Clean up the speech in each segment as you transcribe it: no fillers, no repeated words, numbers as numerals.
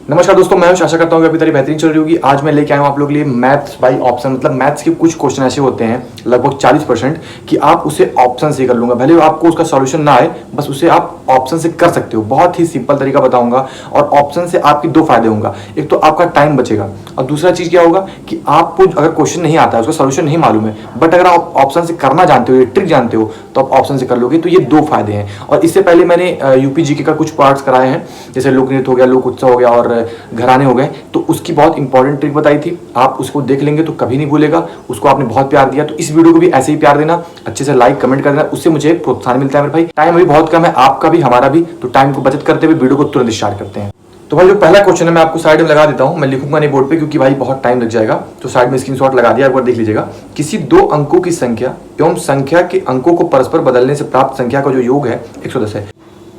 नमस्कार दोस्तों, मैं आशा करता हूँ कि अभी तरी बेहतरीन चल रही होगी। आज मैं लेके आया हूँ आप लोगों के लिए मैथ्स बाय ऑप्शन। मतलब मैथ्स के कुछ क्वेश्चन ऐसे होते हैं लगभग 40% कि आप उसे ऑप्शन से कर लूंगा, भले आपको उसका सॉल्यूशन ना आए, बस उसे आप ऑप्शन से कर सकते हो। बहुत ही सिंपल तरीका बताऊंगा और ऑप्शन से आपके दो फायदे होंगे। एक तो आपका टाइम बचेगा और दूसरा चीज क्या होगा कि आपको अगर क्वेश्चन नहीं आता है, उसका सॉल्यूशन नहीं मालूम है, बट अगर आप ऑप्शन से करना जानते हो, ये ट्रिक जानते हो, तो आप ऑप्शन से कर लोगे। तो ये दो फायदे हैं। और इससे पहले मैंने यूपी जीके का कुछ पार्ट्स कराए हैं, जैसे लोक नृत्य हो गया, लोक उत्सव हो गया और घराने हो गए, तो उसकी बहुत इंपॉर्टेंट ट्रिक बताई थी। आप उसको देख लेंगे तो कभी नहीं भूलेगा। उसको आपने बहुत प्यार दिया, तो इस वीडियो को भी ऐसे ही प्यार देना, अच्छे से लाइक कमेंट कर देना, उससे मुझे प्रोत्साहन मिलता है मेरे भाई। टाइम अभी बहुत कम है, आपका भी हमारा भी, तो टाइम को बचत करते हुए वीडियो को तुरंत स्टार्ट करते हैं। तो भाई जो पहला क्वेश्चन है मैं आपको साइड में लगा देता हूं, मैं लिखूंगा नहीं बोर्ड पे क्योंकि भाई बहुत टाइम लग जाएगा। तो साइड में स्क्रीनशॉट लगा दिया, एक बार देख लीजिएगा। किसी दो अंकों की संख्या एवं संख्या के अंकों को परस्पर बदलने से प्राप्त संख्या का जो योग है 110 है।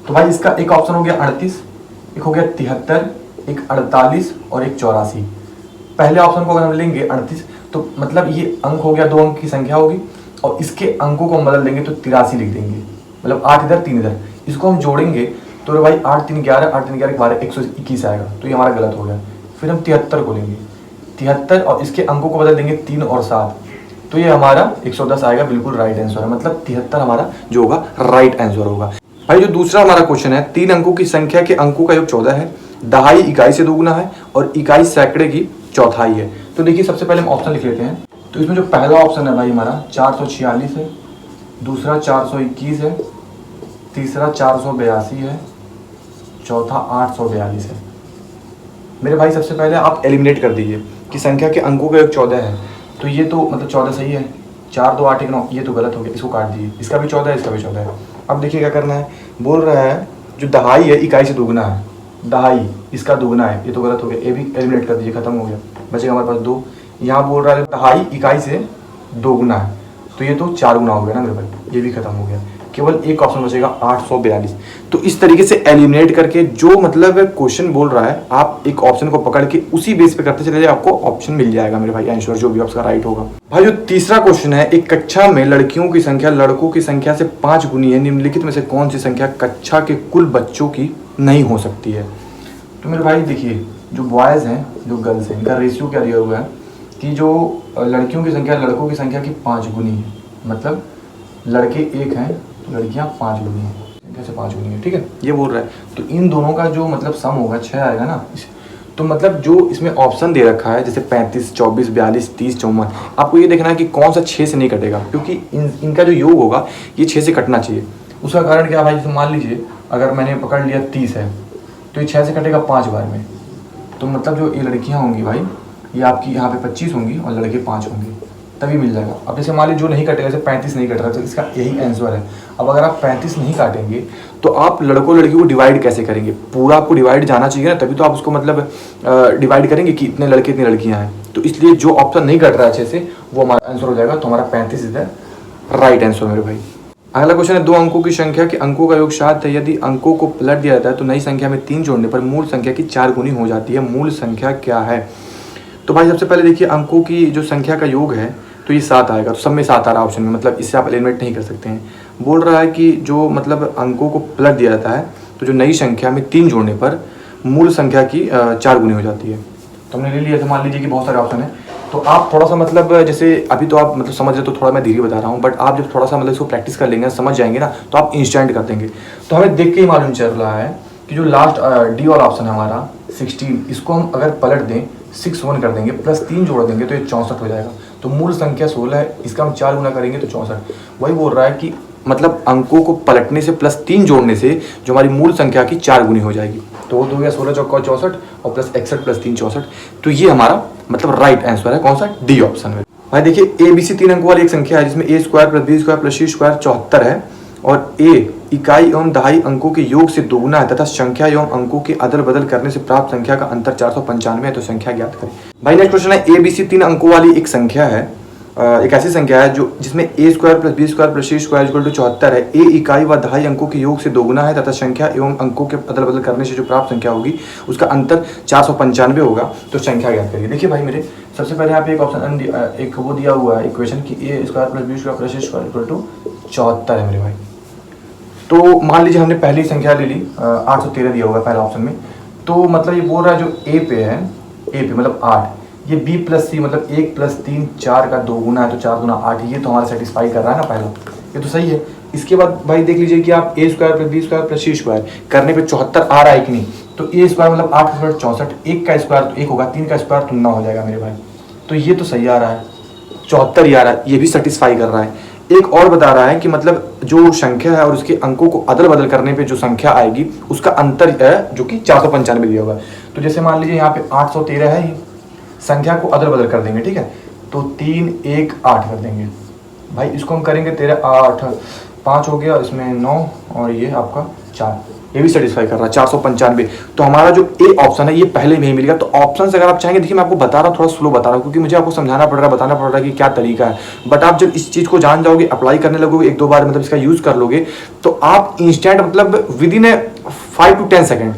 तो भाई इसका एक ऑप्शन हो गया 38, एक हो गया 73, एक 48 और एक 84। पहले ऑप्शन को अगर हम लेंगे 38, तो मतलब ये अंक हो गया, दो अंक की संख्या होगी और इसके अंकों को हम बदल देंगे तो 83 लिख देंगे। मतलब 8 इधर 3 इधर, इसको हम जोड़ेंगे तो भाई 8 3 11, 8 3 11 12, 121 आएगा। तो ये हमारा गलत हो गया। फिर हम 73 को लेंगे, 73 और इसके अंकों को बदल देंगे 3 और 7, तो ये हमारा 110 आएगा। बिल्कुल राइट आंसर है, मतलब 73 हमारा जो होगा राइट आंसर होगा। भाई जो दूसरा हमारा क्वेश्चन है, 3 अंकों की संख्या के अंकों का योग 14 है, दहाई इकाई से दोगुना है और इकाई सैकड़े की चौथाई है। तो देखिए सबसे पहले हम ऑप्शन लिख लेते हैं। तो इसमें जो पहला ऑप्शन है भाई हमारा 446 है, दूसरा 421 है, तीसरा 482 है, चौथा 842 है। मेरे भाई सबसे पहले आप एलिमिनेट कर दीजिए कि संख्या के अंकों का योग 14 है, तो ये तो मतलब 14 सही है। 4 2 8 1 9, ये तो गलत हो गया, इसको काट दीजिए। इसका भी 14 है, इसका भी 14 है। अब देखिए क्या करना है, बोल रहा है जो दहाई है इकाई से दोगुना है, दहाई इसका दोगुना है, ये तो गलत हो गया। ये भी एलिमिनेट कर दीजिए, खत्म हो गया, बचेगा हमारे पास 2। यहाँ बोल रहा है दहाई इकाई से दोगुना है, तो ये तो 4 गुना हो गया ना मेरे भाई, ये भी खत्म हो गया। केवल एक ऑप्शन बचेगा 842। तो इस तरीके से एलिमिनेट करके जो मतलब क्वेश्चन बोल रहा है, आप एक ऑप्शन को पकड़ के उसी बेस पे करते चले जाए, आपको ऑप्शन मिल जाएगा मेरे भाई, आंसर जो भी आपका राइट होगा। भाई जो तीसरा क्वेश्चन है, एक कक्षा में लड़कियों की संख्या लड़कों की संख्या से 5 गुनी है, निम्नलिखित में से कौन सी संख्या कक्षा के कुल बच्चों की नहीं हो सकती है। तो मेरे भाई देखिए, जो बॉयज़ हैं जो गर्ल्स हैं, इनका रेशियो क्या दिया हुआ है कि जो लड़कियों की संख्या लड़कों की संख्या की 5 गुनी है, मतलब लड़के 1 हैं, लड़कियां 5 गुनी है, संख्या से 5 गुनी है, ठीक है, ये बोल रहा है। तो इन दोनों का जो मतलब सम होगा 6 आएगा ना। तो मतलब जो इसमें ऑप्शन दे रखा है, जैसे 35, 24, 42, 30, 54, आपको ये देखना है कि कौन सा 6 से नहीं कटेगा, क्योंकि इनका जो योग होगा ये 6 से कटना चाहिए। उसका कारण क्या भाई, जैसे मान लीजिए अगर मैंने पकड़ लिया 30 है, तो ये 6 से कटेगा 5 बार में। तो मतलब जो ये लड़कियाँ होंगी भाई, ये आपकी यहाँ पे 25 होंगी और लड़के 5 होंगे, तभी मिल जाएगा। अब जैसे मान लीजिए जो नहीं कटेगा, जैसे 35 नहीं कट रहा, तो इसका यही आंसर है। अब अगर आप 35 नहीं काटेंगे तो आप लड़कों लड़कियों को डिवाइड कैसे करेंगे? पूरा आपको डिवाइड जाना चाहिए ना, तभी तो आप उसको मतलब डिवाइड करेंगे कि इतने लड़के इतनी लड़कियां हैं। तो इसलिए जो ऑप्शन नहीं कट रहा है अच्छे से, वो हमारा आंसर हो जाएगा। तो हमारा 35 इज द राइट आंसर मेरे भाई। अगला क्वेश्चन है, 2 अंकों की संख्या के अंकों का योग 7 है, यदि अंकों को पलट दिया जाता है तो नई संख्या में 3 जोड़ने पर मूल संख्या की 4 गुनी हो जाती है। मूल संख्या क्या है? तो भाई सबसे पहले देखिए, अंकों की जो संख्या का योग है तो ये 7 आएगा, तो सब में 7 आ रहा है ऑप्शन में, मतलब इससे आप एलिमिनेट नहीं कर सकते हैं। बोल रहा है कि जो मतलब अंकों को पलट दिया जाता है तो जो नई संख्या में 3 जोड़ने पर मूल संख्या की 4 गुनी हो जाती है। तो हमने ले लिया। तो मान लीजिए कि बहुत सारे ऑप्शन है, तो आप थोड़ा सा मतलब जैसे अभी तो आप मतलब समझ रहे, तो थोड़ा मैं धीरे बता रहा हूँ, बट आप जब थोड़ा सा मतलब इसको प्रैक्टिस कर लेंगे, समझ जाएंगे ना, तो आप इंस्टेंट कर देंगे। तो हमें देख के ही मालूम चल रहा है कि जो लास्ट डी वाला ऑप्शन है हमारा 16, इसको हम अगर पलट दें 6 1 कर देंगे, प्लस 3 जोड़ देंगे तो ये 64 हो जाएगा। तो मूल संख्या 16 है, इसका हम 4 गुना करेंगे तो 64। वही बोल रहा है कि मतलब अंकों को पलटने से प्लस 3 जोड़ने से जो हमारी मूल संख्या की 4 गुनी हो जाएगी। तो वो तो हो गया 16 चौका 64 और प्लस 61 प्लस 3 64। तो ये हमारा मतलब राइट आंसर है, कौन सा? डी ऑप्शन में। भाई देखिए, ABC 3 अंकों वाली एक संख्या है जिसमें A² + B² + C² 74 है और A इकाई एवं दहाई अंकों के योग से दोगुना है तथा संख्या एवं अंकों के अदल बदल करने से प्राप्त संख्या का अंतर 495 है, तो संख्या ज्ञात करें। भाई नेक्स्ट क्वेश्चन है, ABC 3 अंकों वाली एक संख्या है, एक ऐसी संख्या है जो जिसमें A² + B² + C² = 74 है। A इकाई व दहाई अंकों के योग से दोगुना है तथा संख्या एवं अंकों के अदल बदल करने से जो प्राप्त संख्या होगी उसका अंतर 495 होगा, तो संख्या ज्ञात करिए। देखिए भाई मेरे, सबसे पहले यहाँ पे एक ऑप्शन एक वो दिया हुआ है इक्वेशन की A² + B² + C² = 74 है मेरे भाई। तो मान लीजिए हमने पहली संख्या ले ली, 813 दिया हुआ है पहले ऑप्शन में, तो मतलब ये बोल रहा है जो ए पे है, ए पे मतलब 8, ये बी प्लस सी मतलब 1 प्लस 3 4 का 2 गुना है तो 4 गुना 8, ये तो हमारा सेटिस्फाई कर रहा है ना पहला, ये तो सही है। इसके बाद भाई देख लीजिए कि आप A square plus B square plus C square करने पे 74 आ रहा है कि नहीं, तो ए स्क्वायर मतलब 8 स्क्वायर 64, 1 का स्क्वायर तो 1 होगा, 3 का स्क्वायर तो 9 हो जाएगा मेरे भाई, तो ये तो सही आ रहा है, 74 ही आ रहा है, ये भी सेटिस्फाई कर रहा है। एक और बता रहा है कि मतलब जो संख्या है और उसके अंकों को अदल बदल करने पे जो संख्या आएगी उसका अंतर है जो कि 495 दिया होगा। तो जैसे मान लीजिए यहाँ पे 813 है, ही संख्या को अदल बदल कर देंगे, ठीक है, तो 3 1 8 कर देंगे भाई, इसको हम करेंगे 13 8 5 हो गया, इसमें 9 और ये आपका 4, ये भी सेटिस्फाई कर रहा है 495। तो हमारा जो ए ऑप्शन है ये पहले में ही मिल गया। तो ऑप्शन से अगर आप चाहेंगे, देखिए मैं आपको बता रहा हूँ, थोड़ा स्लो बता रहा हूँ क्योंकि मुझे आपको समझाना पड़ रहा है, बताना पड़ रहा है कि क्या तरीका है, बट आप जब इस चीज़ को जान जाओगे, अप्लाई करने लगोगे, 1-2 बार मतलब इसका यूज़ कर लोगे, तो आप इंस्टेंट मतलब विद इन 5 to 10 सेकेंड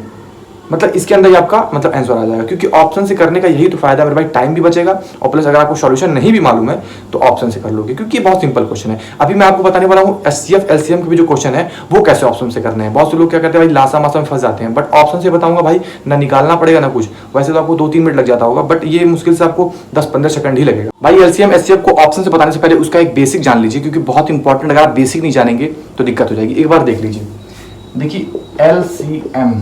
मतलब इसके अंदर ही आपका मतलब आंसर आ जाएगा, क्योंकि ऑप्शन से करने का यही तो फायदा है मेरे भाई, टाइम भी बचेगा और प्लस अगर आपको सॉल्यूशन नहीं भी मालूम है तो ऑप्शन से कर लोगे, क्योंकि ये बहुत सिंपल क्वेश्चन है। अभी मैं आपको बताने वाला हूँ एचसीएफ एलसीएम के भी जो क्वेश्चन है वो कैसे ऑप्शन से करने हैं। बहुत से लोग क्या करते हैं भाई, लासा मासा में फंस जाते हैं, बट ऑप्शन से बताऊंगा भाई, ना निकालना पड़ेगा ना कुछ, वैसे तो आपको 2-3 मिनट लग जाता होगा, बट ये मुश्किल से आपको 10-15 सेकंड ही लगेगा भाई। एलसीएम एचसीएफ को ऑप्शन से बताने से पहले उसका एक बेसिक जान लीजिए, क्योंकि बहुत इंपॉर्टेंट, अगर आप बेसिक नहीं जानेंगे तो दिक्कत हो जाएगी। एक बार देख लीजिए, देखिए एलसीएम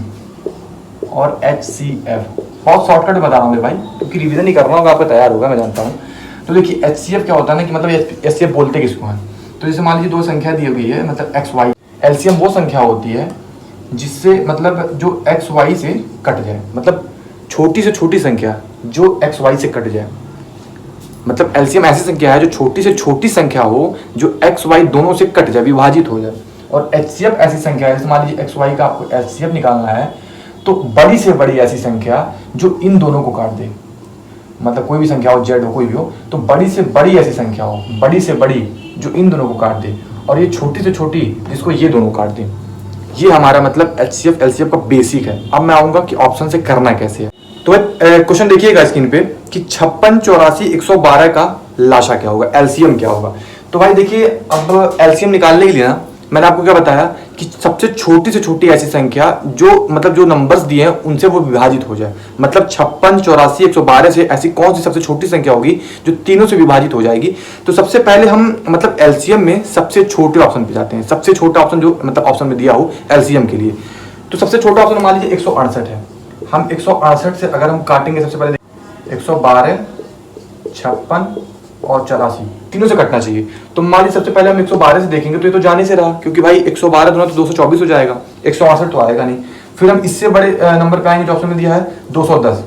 और HCF बहुत शॉर्टकट में बता रहा हूँ मेरे भाई, क्योंकि रिवीजन नहीं कर रहा हूँ, आपका तैयार होगा मैं जानता हूँ। तो देखिए HCF क्या होता है ना कि मतलब HCF बोलते किसको हैं, तो जैसे मान लीजिए 2 संख्या दी गई है मतलब XY, एलसीएम वो संख्या होती है जिससे मतलब जो XY से कट जाए, मतलब छोटी से छोटी संख्या जो XY से कट जाए, मतलब एलसीएम ऐसी संख्या है जो छोटी से छोटी संख्या हो जो XY दोनों से कट जाए, विभाजित हो जाए। और HCF ऐसी संख्या है, जैसे मान लीजिए XY का आपको HCF निकालना है, तो बड़ी से बड़ी ऐसी संख्या जो इन दोनों को काट दे, मतलब कोई भी संख्या हो, जेड हो कोई भी हो, तो बड़ी से बड़ी ऐसी संख्या हो, बड़ी से बड़ी जो इन दोनों को काट दे, और ये छोटी से छोटी जिसको ये दोनों काट दे। ये हमारा मतलब HCF LCF का बेसिक है। अब मैं आऊंगा कि ऑप्शन से करना कैसे है। तो क्वेश्चन देखिएगा स्क्रीन पे कि 56 84 112 का लाशा क्या होगा, एलसीएम क्या होगा। तो भाई देखिए, अब एलसीएम निकालने के लिए ना मैंने आपको क्या बताया कि सबसे छोटी से छोटी ऐसी संख्या जो मतलब जो नंबर्स दिए हैं उनसे वो विभाजित हो जाए, मतलब 56 84 112 से ऐसी कौन सी सबसे छोटी संख्या होगी जो तीनों से विभाजित हो जाएगी। तो सबसे पहले हम मतलब एलसीएम में सबसे छोटे ऑप्शन पे जाते हैं, सबसे छोटा ऑप्शन जो मतलब ऑप्शन में दिया हो एलसीएम के लिए। तो सबसे छोटा ऑप्शन मान लीजिए 168 है, हम 168 से अगर हम काटेंगे, सबसे पहले 112 56 और 84 तीनों से कटना चाहिए। तो मान लीजिए सबसे पहले हम 112 से देखेंगे, तो ये तो जाने से रहा, क्योंकि भाई 112 दोनों तो 224 हो जाएगा, 168 तो आएगा नहीं। फिर हम इससे बड़े नंबर पे आएंगे जो ऑप्शन में दिया है 210,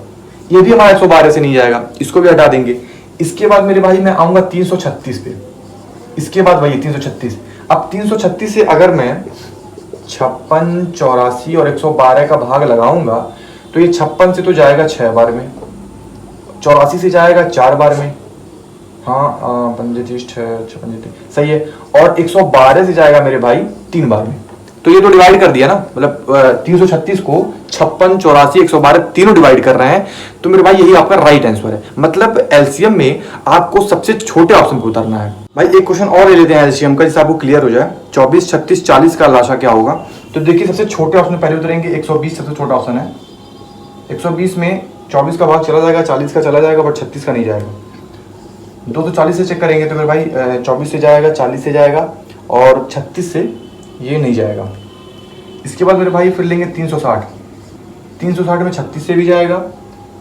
ये भी हमारा 112 से नहीं जाएगा, इसको भी हटा देंगे। इसके बाद मेरे भाई मैं आऊंगा 336 पे, इसके बाद वही 336। अब 336 से अगर मैं 56 84 और 112 का भाग लगाऊंगा तो ये 56 से तो जाएगा 6 बार में, 84 से जाएगा 4 बार में, हाँ 25 सही है, और 112 से जाएगा मेरे भाई 3 बार में। तो ये तो डिवाइड कर दिया ना, मतलब 336 को 56 84 112 तीनों डिवाइड कर रहे हैं, तो मेरे भाई यही आपका राइट आंसर है। मतलब एलसीएम में आपको सबसे छोटे ऑप्शन को उतारना है। भाई एक क्वेश्चन और ले लेते हैं एलसीएम का, जिससे आपको क्लियर हो जाए। 24 36 40 का लाशा क्या होगा। तो देखिए सबसे छोटे ऑप्शन पहले उतरेंगे, 120 सबसे छोटा ऑप्शन है। 120 में 24 का भाग चला जाएगा, 40 का चला जाएगा, बट 36 का नहीं जाएगा। 240 से चेक करेंगे तो मेरे भाई 24 से जाएगा, 40 से जाएगा और 36 से ये नहीं जाएगा। इसके बाद मेरे भाई फिर लेंगे 360, 360 में 36 से भी जाएगा,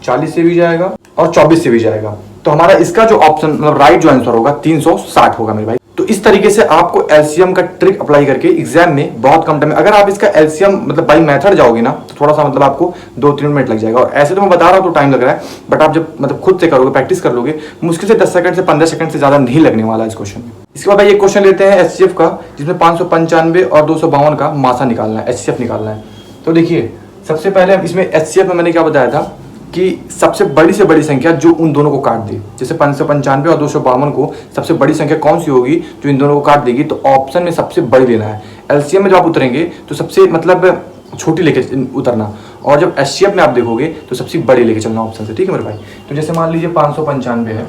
40 से भी जाएगा और 24 से भी जाएगा। तो हमारा इसका जो ऑप्शन मतलब राइट जो आंसर होगा 360 होगा मेरे भाई। तो इस तरीके से आपको एलसीएम का ट्रिक अप्लाई करके एग्जाम में बहुत कम टाइम में, अगर आप इसका एलसीएम मतलब बाई मेथड जाओगे ना तो थोड़ा सा मतलब आपको 2-3 मिनट लग जाएगा। और ऐसे तो मैं बता रहा हूँ तो टाइम लग रहा है, बट आप जब मतलब खुद से करोगे, प्रैक्टिस कर लोगे, मुश्किल से 10 सेकंड से 15 सेकंड से ज्यादा नहीं लगने वाला इस क्वेश्चन में। इसके बाद भाई एक क्वेश्चन लेते हैं एचसीएफ का, जिसमें 595 और 252 का मासा निकालना है, एचसीएफ निकालना है। तो देखिए सबसे पहले इसमें एचसीएफ में मैंने क्या बताया था कि सबसे बड़ी से बड़ी संख्या जो उन दोनों को काट दे, जैसे 595 और 252 को सबसे बड़ी संख्या कौन सी होगी जो इन दोनों को काट देगी, तो ऑप्शन में सबसे बड़ी लेना है। एलसीएम में जब आप उतरेंगे तो सबसे मतलब छोटी लेके उतरना, और जब एचसीएफ में आप देखोगे तो सबसे बड़ी लेके चलना ऑप्शन से, ठीक है मेरे भाई। तो जैसे मान लीजिए 595 है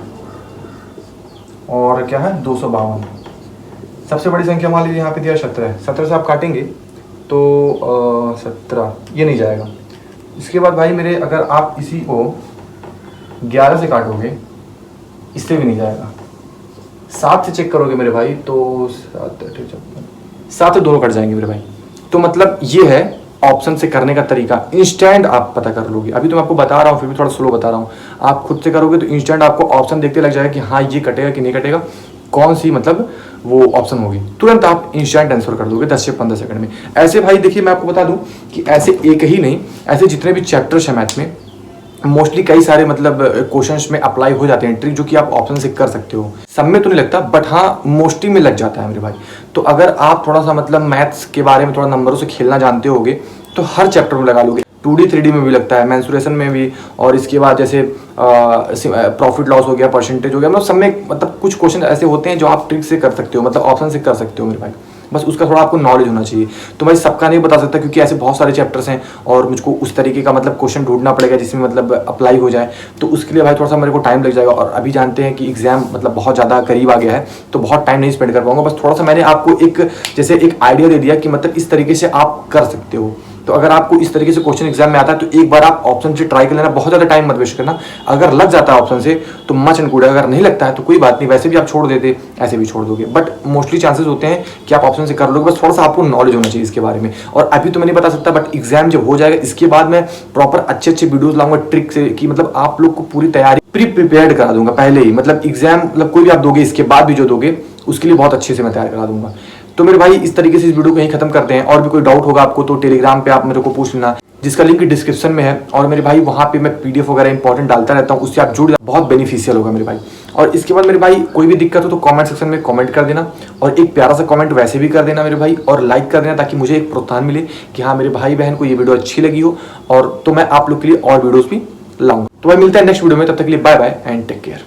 और क्या है 252, सबसे बड़ी संख्या मान लीजिए यहाँ पे दिया 17 है, 17 से आप काटेंगे तो 17 ये नहीं जाएगा, इसके बाद भाई मेरे, अगर आप इसी को 11 से काटोगे, इससे भी नहीं जाएगा। 7 से चेक करोगे मेरे भाई तो 7 से दोनों कट जाएंगे मेरे भाई। तो मतलब ये है ऑप्शन से करने का तरीका, इंस्टेंट आप पता कर लोगे। अभी तो मैं आपको बता रहा हूँ, फिर भी थोड़ा स्लो बता रहा हूँ। आप खुद से करोगे तो इंस्टेंट आपको ऑप्शन देखते लग जाएगा कि हाँ ये कटेगा कि नहीं कटेगा, कौन सी मतलब वो ऑप्शन होगी, तुरंत आप इंस्टेंट आंसर कर दोगे 10 से 15 सेकंड में। ऐसे भाई देखिए मैं आपको बता दूं कि ऐसे एक ही नहीं, ऐसे जितने भी चैप्टर्स हैं मैथ में, मोस्टली कई सारे मतलब क्वेश्चंस में अप्लाई हो जाते हैं ट्रिक, जो कि आप ऑप्शन से कर सकते हो। सब में तो नहीं लगता, बट हाँ मोस्टली में लग जाता है मेरे भाई। तो अगर आप थोड़ा सा मतलब मैथ्स के बारे में थोड़ा नंबरों से खेलना जानते होगे तो हर चैप्टर में लगा लोगे। 2D 3D में भी लगता है, मेंसुरेशन में भी, और इसके बाद जैसे प्रॉफिट लॉस हो गया, परसेंटेज हो गया, मतलब सब में मतलब कुछ क्वेश्चन ऐसे होते हैं जो आप ट्रिक से कर सकते हो, मतलब ऑप्शन से कर सकते हो मेरे भाई। बस उसका थोड़ा आपको नॉलेज होना चाहिए। तो भाई सबका नहीं बता सकता, क्योंकि ऐसे बहुत सारे चैप्टर्स हैं और मुझको उस तरीके का मतलब क्वेश्चन ढूंढना पड़ेगा जिसमें मतलब अप्लाई हो जाए। तो उसके लिए भाई थोड़ा सा मेरे को टाइम लग जाएगा, और अभी जानते हैं कि एग्जाम मतलब बहुत ज़्यादा करीब आ गया है, तो बहुत टाइम नहीं स्पेंड कर पाऊंगा। बस थोड़ा सा मैंने आपको एक जैसे एक आइडिया दे दिया कि मतलब इस तरीके से आप कर सकते हो। तो अगर आपको इस तरीके से क्वेश्चन एग्जाम में आता है तो एक बार आप ऑप्शन से ट्राई कर लेना, बहुत ज़्यादा टाइम मत वेस्ट करना। अगर लग जाता है ऑप्शन से तो मच एंड गुड, अगर नहीं लगता है तो कोई बात नहीं, वैसे भी आप छोड़ देते, ऐसे भी छोड़ दोगे, बट मोस्टली चांसेस होते हैं कि आप ऑप्शन से कर लोगे। बस थोड़ा सा आपको नॉलेज होना चाहिए इसके बारे में। और अभी तो मैं नहीं बता सकता, बट एग्जाम जब हो जाएगा इसके बाद मैं प्रॉपर अच्छे अच्छे वीडियोज लाऊंगा ट्रिक से, कि मतलब आप लोग को पूरी तैयारी प्रिपेयर्ड करा दूंगा पहले ही। मतलब एग्जाम मतलब कोई भी आप दोगे, इसके बाद भी जो दोगे उसके लिए बहुत अच्छे से मैं तैयार करा दूंगा। तो मेरे भाई इस तरीके से इस वीडियो को यहीं खत्म करते हैं। और भी कोई डाउट होगा आपको तो टेलीग्राम पे आप मेरे को पूछ लेना, जिसका लिंक डिस्क्रिप्शन में है। और मेरे भाई वहाँ पे मैं PDF वगैरह इंपॉर्टेंट डालता रहता हूँ, उससे आप जुड़ जाए, बहुत बेनिफिशियल होगा मेरे भाई। और इसके बाद मेरे भाई कोई भी दिक्कत हो तो कमेंट सेक्शन में कमेंट कर देना, और एक प्यारा सा कमेंट वैसे भी कर देना मेरे भाई, और लाइक कर देना, ताकि मुझे एक प्रोत्साहन मिले कि हाँ मेरे भाई बहन को ये वीडियो अच्छी लगी हो, और तो मैं आप लोग के लिए और वीडियोज़ भी लाऊंगा। तो भाई मिलता है नेक्स्ट वीडियो में, तब तक के लिए bye bye and take care.